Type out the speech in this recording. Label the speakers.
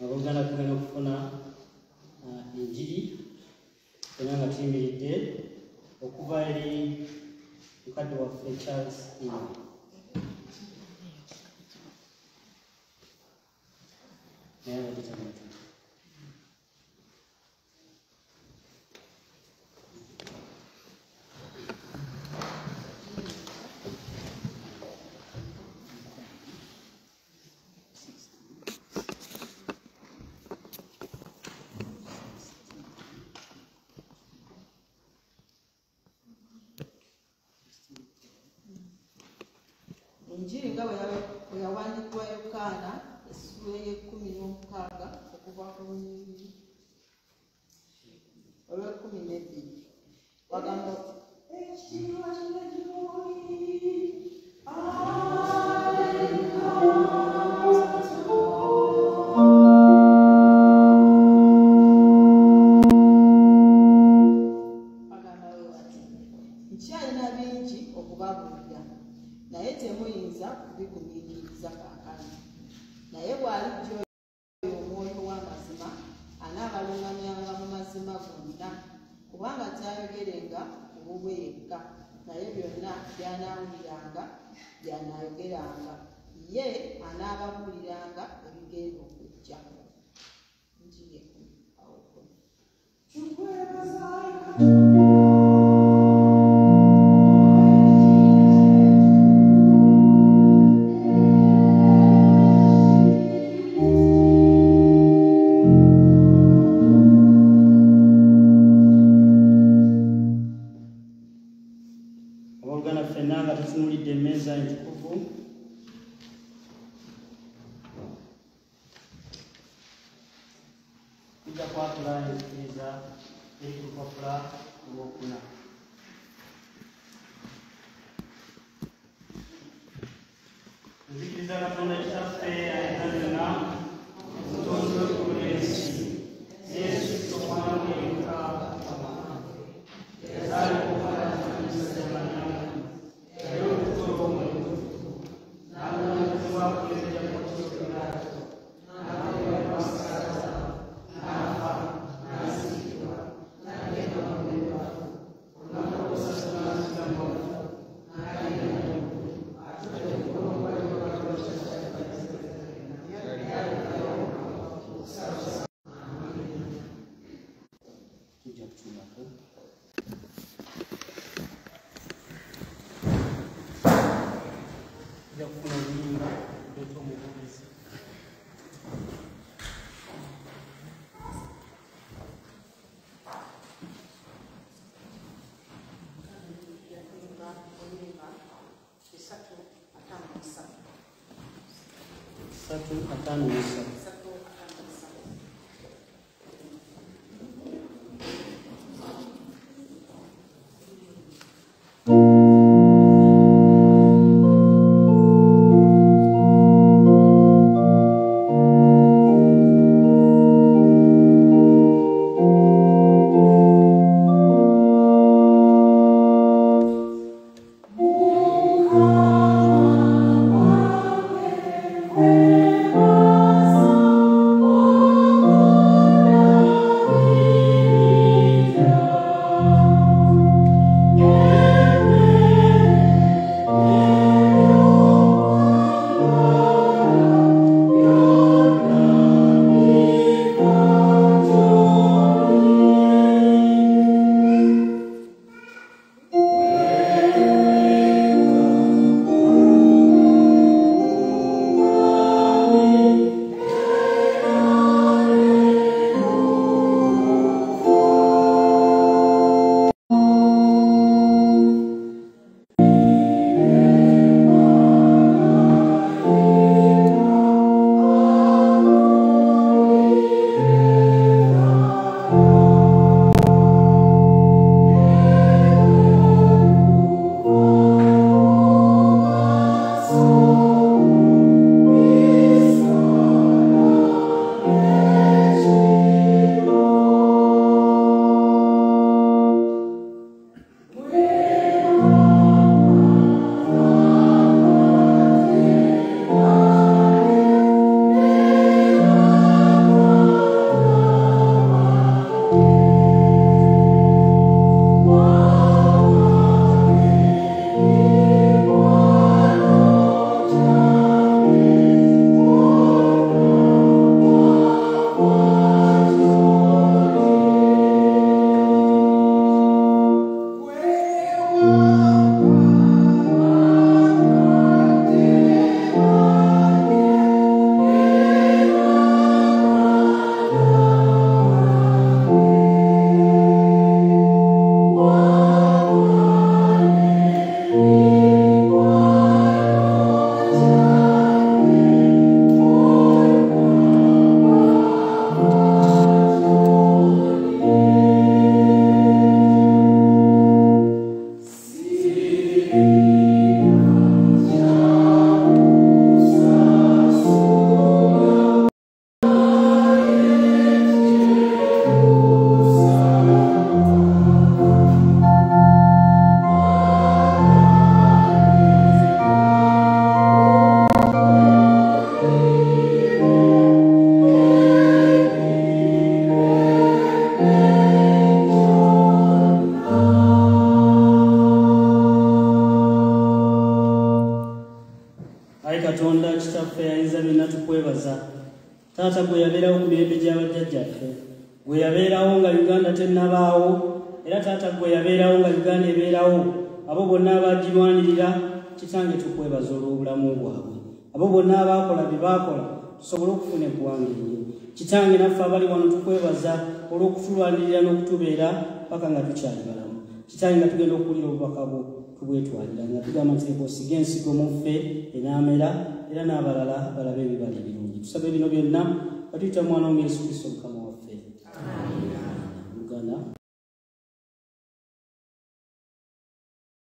Speaker 1: Abaganda tugenda kufuna enjiri era nga tuyimiridde okuva eri mukadde waffe Charles Ino.
Speaker 2: Injiri nga bwe yawandiikibwa Yokaana essula y'e16 okuva ku lunyiriri olw'12 wagamba nkyalina bingi okubabuulira naye temuyinza kubigumiikiriza kaakano, naye bw'alijja oyo omwoyo w'amazima anaabalungamyanga mu mazima gonna, kubanga taayogerenga ku bubwe yekka, naye byonna by'anaawuliranga by'anaayogeranga, ye anaababuuliranga ebigenda okujja.
Speaker 1: Abooluganda ffenna nga tutunuulidde emmeeza entukuvu tujja kwatula enzikiriza eri ku lupapula olwokuna. Nzikiriza Katonda kitaffe ayinza byonna omutonzi w'eggulu n'ensi, Yesu Kristo omwana we yekka yazaalibwa omwana w'omusajja Maliyamu, yali olubuto olw'omutukuvu, n'amulangirizibwa ku ntebe ya Pontiyo Piraato, n'aweebwa abasaza, n'afa, n'aziikibwa, n'agenda mu bbafu, olunaku olw'okusasula n'azika mu bafu, n'agenda mu ggulu, atudde ku mukono gwa ddyo ogwa Katonda tujja kutunako. Tujja kufuna oluyimba oleeta omuvugizi. Satu atano n'esatu. Katonda kitaffe ayinza byonna tukwebaza. Taata gwe yabeerawo ku mirembe gy'abajjajjaffe, gwe yabeerawo nga Uganda tennabaawo, era taata gwe yabeerawo nga Uganda ebeerawo. Abo bonna abagirwanirira, kitange tukwebaza olw'obulamu bwabwe. Abo bonna abaakola bye baakola tusobole okufuna eggwanga eryo. Kitange naffe abali wano tukwebaza olw'okutulwanirira n'okutubeera paka nga tukyali balamu.
Speaker 3: kitali nga tugenda okuwulira obubaka bwo tubwetwalira nga tugamba nti leka osige ensigo mu ffe enaamera era n'abalala balabe ebibala ebirungi. Tusaba bino byonna batuyita mu mwana wa Yesu Kristo Mukama